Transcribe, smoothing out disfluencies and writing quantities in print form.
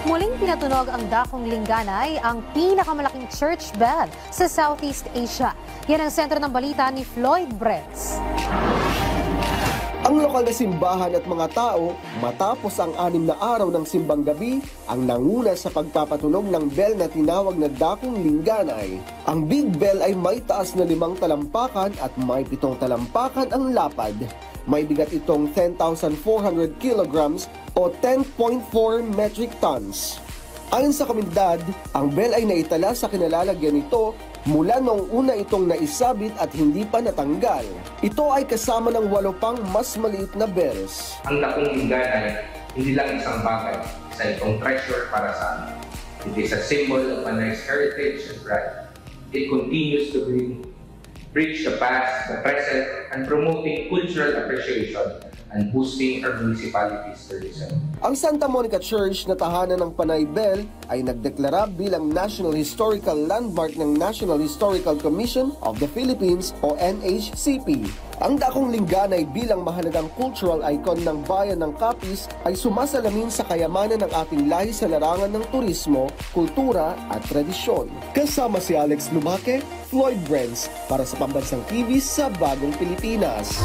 Muling pinatunog ang Dakong Linganay, ang pinakamalaking church bell sa Southeast Asia. Yan ang sentro ng balita ni Floyd Brents. Ang lokal na simbahan at mga tao, matapos ang 6 na araw ng simbang gabi, ang nanguna sa pagpapatunog ng bell na tinawag na Dakong Linganay. Ang big bell ay may taas na 5 talampakan at may 7 talampakan ang lapad. May bigat itong 10,400 kilograms o 10.4 metric tons. Ayon sa komunidad, ang bell ay naitala sa kinalalagyan nito mula noong una itong naisabit at hindi pa natanggal. Ito ay kasama ng 8 pang mas maliit na bells. Ang Dakong Linganay, hindi lang isang bagay, isa itong treasure para sa amin. It is a symbol of a nice heritage and pride. It continues to bridge the past, the present, and promoting cultural appreciation and boosting our municipality's tourism. Ang Santa Monica Church na tahanan ng Panay Bell ay nagdeklara bilang National Historical Landmark ng National Historical Commission of the Philippines o NHCP. Ang Dakong Linganay bilang mahalagang cultural icon ng bayan ng Capiz ay sumasalamin sa kayamanan ng ating lahi sa larangan ng turismo, kultura at tradisyon. Kasama si Alex Lumaque, Floyd Brents para sa Pambansang TV sa Bagong Pilipinas.